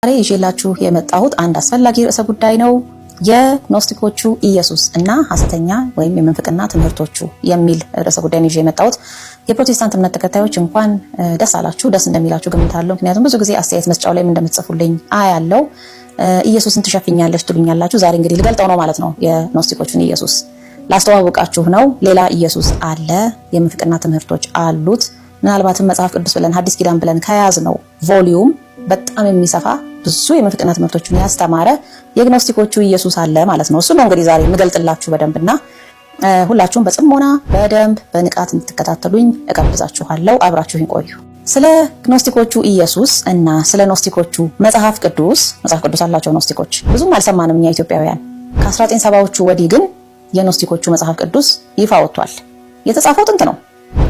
ዛሬ ይዤላችሁ የመጣሁት አንድ አስፈላጊ ርዕሰ ጉዳይ ነው። የኖስቲኮቹ ኢየሱስ እና ሐሰተኛ ወይም የምንፍቅና ትምህርቶቹ የሚል ርዕሰ ጉዳይ ነው ይዤ የመጣሁት። የፕሮቴስታንት እምነት ተከታዮች እንኳን ደስ አላችሁ፣ ደስ እንደሚላችሁ ገምታለሁ። ምክንያቱም ብዙ ጊዜ አስተያየት መስጫው ላይ እንደምትጽፉልኝ አያለው። ኢየሱስን ትሸፍኛለሽ ትሉኛላችሁ። ዛሬ እንግዲህ ልገልጠው ነው ማለት ነው። የኖስቲኮቹን ኢየሱስ ላስተዋውቃችሁ ነው። ሌላ ኢየሱስ አለ፣ የምንፍቅና ትምህርቶች አሉት። ምናልባትም መጽሐፍ ቅዱስ ብለን ሐዲስ ኪዳን ብለን ከያዝነው ቮሊዩም በጣም የሚሰፋ ብዙ የምንፍቅና ትምህርቶችን ያስተማረ የግኖስቲኮቹ ኢየሱስ አለ ማለት ነው። እሱ ነው እንግዲህ ዛሬ የምገልጥላችሁ በደንብና ሁላችሁም በጽሞና በደንብ በንቃት እንድትከታተሉኝ እጋብዛችኋለሁ። አብራችሁኝ ቆዩ። ስለ ግኖስቲኮቹ ኢየሱስ እና ስለ ኖስቲኮቹ መጽሐፍ ቅዱስ አላቸው ኖስቲኮች ብዙም አልሰማንም እኛ ኢትዮጵያውያን። ከ1970ዎቹ ወዲህ ግን የኖስቲኮቹ መጽሐፍ ቅዱስ ይፋ ወጥቷል። የተጻፈው ጥንት ነው፣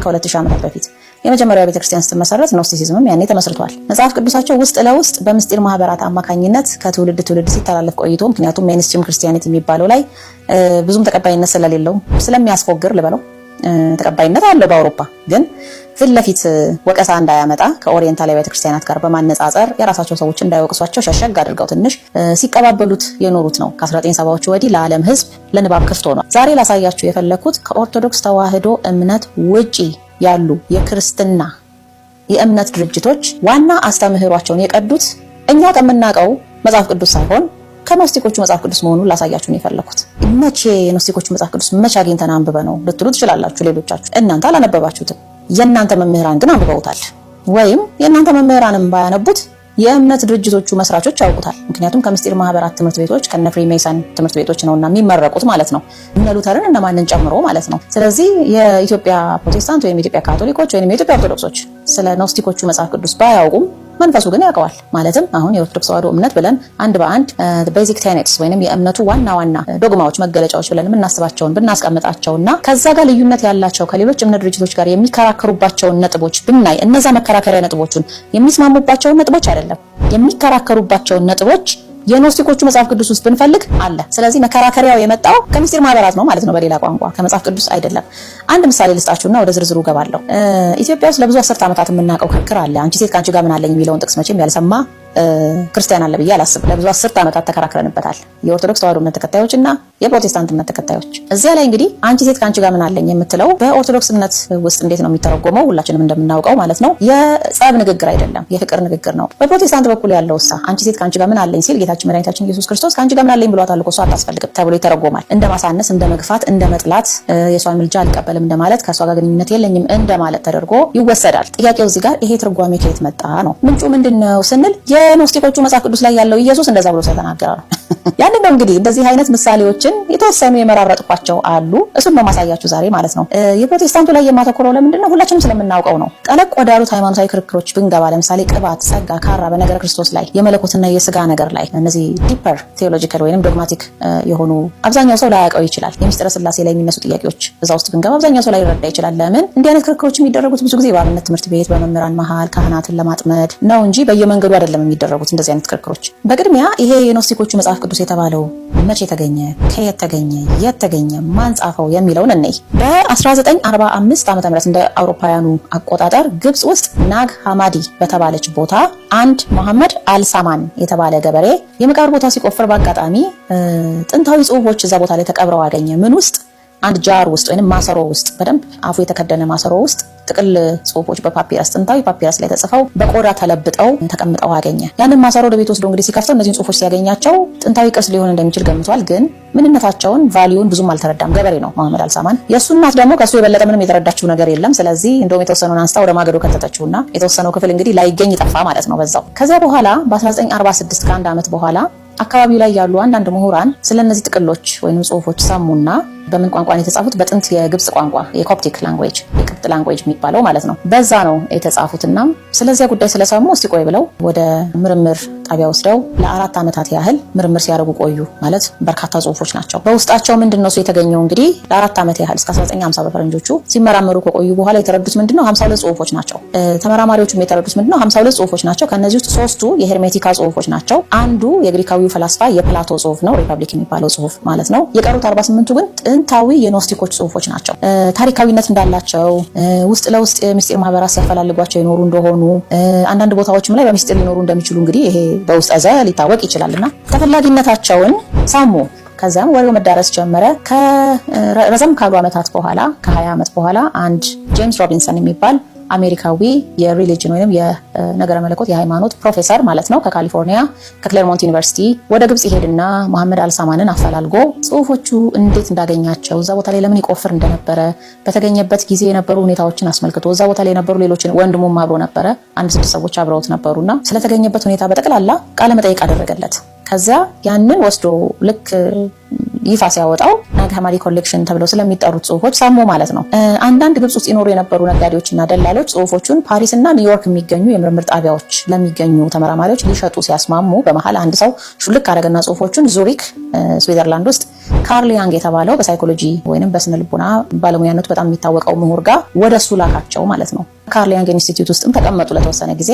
ከ2000 ዓመታት በፊት የመጀመሪያው ቤተክርስቲያን ስትመሰረት ኖስቲሲዝምም ያኔ ተመስርቷል። መጽሐፍ ቅዱሳቸው ውስጥ ለውስጥ በምስጢር ማህበራት አማካኝነት ከትውልድ ትውልድ ሲተላለፍ ቆይቶ ምክንያቱም ሜንስትሪም ክርስቲያኒቲ የሚባለው ላይ ብዙም ተቀባይነት ስለሌለው ስለሚያስፎግር ልበለው ተቀባይነት አለው በአውሮፓ ግን ፊት ለፊት ወቀሳ እንዳያመጣ ከኦሪየንታል ቤተክርስቲያናት ጋር በማነጻጸር የራሳቸው ሰዎች እንዳይወቅሷቸው ሸሸግ አድርገው ትንሽ ሲቀባበሉት የኖሩት ነው። ከ1970ዎቹ ወዲህ ለዓለም ሕዝብ ለንባብ ክፍት ሆኗል። ዛሬ ላሳያችሁ የፈለኩት ከኦርቶዶክስ ተዋህዶ እምነት ውጪ ያሉ የክርስትና የእምነት ድርጅቶች ዋና አስተምህሯቸውን የቀዱት እኛ ከምናውቀው መጽሐፍ ቅዱስ ሳይሆን ከኖስቲኮቹ መጽሐፍ ቅዱስ መሆኑን ላሳያችሁ ነው የፈለኩት። መቼ የኖስቲኮቹ መጽሐፍ ቅዱስ መቼ አግኝተን አንብበ ነው ልትሉ ትችላላችሁ ሌሎቻችሁ። እናንተ አላነበባችሁትም፣ የእናንተ መምህራን ግን አንብበውታል። ወይም የእናንተ መምህራንም ባያነቡት የእምነት ድርጅቶቹ መስራቾች ያውቁታል። ምክንያቱም ከምስጢር ማህበራት ትምህርት ቤቶች ከነ ፍሪሜሰን ትምህርት ቤቶች ነውና የሚመረቁት ማለት ነው። እነ ሉተርን እነማንን ጨምሮ ማለት ነው። ስለዚህ የኢትዮጵያ ፕሮቴስታንት ወይም የኢትዮጵያ ካቶሊኮች ወይም የኢትዮጵያ ኦርቶዶክሶች ስለ ኖስቲኮቹ መጽሐፍ ቅዱስ ባያውቁም መንፈሱ ግን ያውቀዋል። ማለትም አሁን የኦርቶዶክስ ተዋህዶ እምነት ብለን አንድ በአንድ ቤዚክ ቴኔትስ ወይንም የእምነቱ ዋና ዋና ዶግማዎች መገለጫዎች ብለን የምናስባቸውን ብናስቀምጣቸውና ከዛ ጋር ልዩነት ያላቸው ከሌሎች እምነት ድርጅቶች ጋር የሚከራከሩባቸውን ነጥቦች ብናይ እነዛ መከራከሪያ ነጥቦቹን የሚስማሙባቸውን ነጥቦች አይደለም የሚከራከሩባቸውን ነጥቦች የኖስቲኮቹ መጽሐፍ ቅዱስ ውስጥ ብንፈልግ አለ። ስለዚህ መከራከሪያው የመጣው ከምስጢር ማህበራት ነው ማለት ነው፣ በሌላ ቋንቋ ከመጽሐፍ ቅዱስ አይደለም። አንድ ምሳሌ ልስጣችሁና ወደ ዝርዝሩ ገባለሁ። ኢትዮጵያ ውስጥ ለብዙ አስርት ዓመታት የምናውቀው ክርክር አለ። አንቺ ሴት ካንቺ ጋር ምን አለኝ የሚለውን ጥቅስ መቼም ያልሰማ ክርስቲያን አለ ብዬ አላስብ። ለብዙ አስርት ዓመታት ተከራክረንበታል፣ የኦርቶዶክስ ተዋህዶ እምነት ተከታዮች እና የፕሮቴስታንት እምነት ተከታዮች። እዚያ ላይ እንግዲህ አንቺ ሴት ካንቺ ጋር ምን አለኝ የምትለው በኦርቶዶክስ እምነት ውስጥ እንዴት ነው የሚተረጎመው? ሁላችንም እንደምናውቀው ማለት ነው የጸብ ንግግር አይደለም፣ የፍቅር ንግግር ነው። በፕሮቴስታንት በኩል ያለው አንቺ ሴት ካንቺ ጋር ምን አለኝ ሲል ጌታችን መድኃኒታችን ኢየሱስ ክርስቶስ ካንቺ ጋር ምን አለኝ ብሏታል እኮ እሷ አታስፈልግም ተብሎ ይተረጎማል። እንደ ማሳነስ፣ እንደ መግፋት፣ እንደ መጥላት፣ የሷን ምልጃ አልቀበልም እንደማለት፣ ከሷ ጋር ግንኙነት የለኝም እንደማለት ተደርጎ ይወሰዳል። ጥያቄው እዚህ ጋር ይሄ ትርጓሜ ከየት መጣ ነው። ምንጩ ምንድነው ስንል የኖስቲኮቹ መጽሐፍ ቅዱስ ላይ ያለው ኢየሱስ እንደዛ ብሎ ስለተናገረ ነው። ያንን ነው እንግዲህ እንደዚህ አይነት ምሳሌዎችን የተወሰኑ የመራረጥኳቸው አሉ። እሱን ነው ማሳያችሁ ዛሬ ማለት ነው። የፕሮቴስታንቱ ላይ የማተኮረው ለምንድን ነው? ሁላችንም ስለምናውቀው ነው። ጠለቅ ወዳሉት ሃይማኖታዊ ክርክሮች ብንገባ ለምሳሌ ቅባት፣ ጸጋ፣ ካራ በነገረ ክርስቶስ ላይ የመለኮትና የስጋ ነገር ላይ እነዚህ ዲፐር ቴዎሎጂካል ወይንም ዶግማቲክ የሆኑ አብዛኛው ሰው ላያውቀው ይችላል። የሚስጥረ ስላሴ ላይ የሚነሱ ጥያቄዎች እዛ ውስጥ ብንገባ አብዛኛው ሰው ላይ ይረዳ ይችላል። ለምን እንዲህ አይነት ክርክሮች የሚደረጉት ብዙ ጊዜ በአብነት ትምህርት ቤት በመምህራን መሃል ካህናትን ለማጥመድ ነው እንጂ በየመንገዱ አይደለም የሚደረጉት እንደዚህ አይነት ክርክሮች። በቅድሚያ ይሄ የኖስቲኮቹ መጽሐፍ ቅዱስ የተባለው መቼ ተገኘ፣ ከየት ተገኘ፣ የት ተገኘ፣ ማን ጻፈው የሚለውን እንይ። በ1945 ዓ.ም እንደ አውሮፓውያኑ አቆጣጠር ግብጽ ውስጥ ናግ ሐማዲ በተባለች ቦታ አንድ መሐመድ አልሳማን የተባለ ገበሬ የመቃብር ቦታ ሲቆፍር በአጋጣሚ ጥንታዊ ጽሑፎች እዛ ቦታ ላይ ተቀብረው አገኘ። ምን ውስጥ? አንድ ጃር ውስጥ ወይንም ማሰሮ ውስጥ፣ በደንብ አፉ የተከደነ ማሰሮ ውስጥ ጥቅል ጽሑፎች በፓፒረስ ጥንታዊ ፓፒረስ ላይ ተጽፈው በቆዳ ተለብጠው ተቀምጠው አገኘ። ያንን ማሰሮ ወደ ቤት ወስዶ እንግዲህ ሲከፍተው እነዚህን ጽሑፎች ሲያገኛቸው ጥንታዊ ቅርስ ሊሆን እንደሚችል ገምቷል። ግን ምንነታቸውን ቫልዩን ብዙም አልተረዳም። ገበሬ ነው መሐመድ አልሳማን። የእሱ እናት ደግሞ ከሱ የበለጠ ምንም የተረዳችው ነገር የለም። ስለዚህ እንደውም የተወሰነውን አንስታ ወደ ማገዶ ከተተችውና የተወሰነው ክፍል እንግዲህ ላይገኝ ጠፋ ማለት ነው በዛው። ከዚያ በኋላ በ1946 ከአንድ ዓመት በኋላ አካባቢው ላይ ያሉ አንዳንድ ምሁራን ስለነዚህ ጥቅሎች ወይንም ጽሑፎች ሰሙና በምን ቋንቋ ነው የተጻፉት? በጥንት የግብጽ ቋንቋ የኮፕቲክ ላንጉዌጅ የቅብጥ ላንጉዌጅ የሚባለው ማለት ነው። በዛ ነው የተጻፉትና ስለዚያ ጉዳይ ስለሰሙ እስቲ ቆይ ብለው ወደ ምርምር ጣቢያ ወስደው ለ4 ዓመታት ያህል ምርምር ሲያደርጉ ቆዩ። ማለት በርካታ ጽሑፎች ናቸው። በውስጣቸው ምንድነው የተገኘው? እንግዲህ ለ4 ዓመት ያህል እስከ 1950 በፈረንጆቹ ሲመራመሩ ከቆዩ በኋላ የተረዱት ምንድነው 52 ጽሑፎች ናቸው። ተመራማሪዎቹም የተረዱት ምንድነው 52 ጽሑፎች ናቸው። ከነዚህ ውስጥ 3ቱ የሄርሜቲካ ጽሑፎች ናቸው። አንዱ የግሪካዊው ፈላስፋ የፕላቶ ጽሑፍ ነው፣ ሪፐብሊክ የሚባለው ጽሑፍ ማለት ነው። የቀሩት 48ቱ ግን ጥንታዊ የኖስቲኮች ጽሑፎች ናቸው። ታሪካዊነት እንዳላቸው ውስጥ ለውስጥ ምስጢር ማህበራት ሲያፈላልጓቸው ይኖሩ እንደሆኑ አንዳንድ ቦታዎችም ላይ በምስጢር ሊኖሩ እንደሚችሉ እንግዲህ ይሄ በውስጥ እዘ ሊታወቅ ይችላልና ተፈላጊነታቸውን ሳሙ። ከዛም ወሬው መዳረስ ጀመረ። ከረዘም ካሉ ዓመታት በኋላ ከ20 ዓመት በኋላ አንድ ጄምስ ሮቢንሰን የሚባል አሜሪካዊ የሪሊጅን ወይም የነገረ መለኮት የሃይማኖት ፕሮፌሰር ማለት ነው ከካሊፎርኒያ ከክሌርሞንት ዩኒቨርሲቲ ወደ ግብጽ ይሄድና መሐመድ አልሳማንን አፈላልጎ ጽሁፎቹ እንዴት እንዳገኛቸው እዛ ቦታ ላይ ለምን ይቆፍር እንደነበረ በተገኘበት ጊዜ የነበሩ ሁኔታዎችን አስመልክቶ እዛ ቦታ ላይ የነበሩ ሌሎች ወንድሙም አብሮ ነበረ 6 ሰዎች አብረውት ነበሩና ስለተገኘበት ሁኔታ በጠቅላላ ቃለ መጠይቅ አደረገለት። ከዛ ያንን ወስዶ ልክ ይፋ ሲያወጣው ናግ ሐማዲ ኮሌክሽን ተብለው ስለሚጠሩት ጽሁፎች ሳሙ ማለት ነው። አንዳንድ ግብጽ ውስጥ ይኖሩ የነበሩ ነጋዴዎችና ደላሎች ጽሁፎቹን ፓሪስ እና ኒውዮርክ የሚገኙ የምርምር ጣቢያዎች ለሚገኙ ተመራማሪዎች ሊሸጡ ሲያስማሙ በመሃል አንድ ሰው ሹልክ አደረገና ጽሁፎቹን ዙሪክ ስዊዘርላንድ ውስጥ ካርል ያንግ የተባለው በሳይኮሎጂ ወይንም በስነ ልቦና ባለሙያነቱ በጣም የሚታወቀው ምሁር ጋር ወደሱ ላካቸው ማለት ነው። ካርል ያንግ ኢንስቲትዩት ውስጥም ተቀመጡ ለተወሰነ ጊዜ።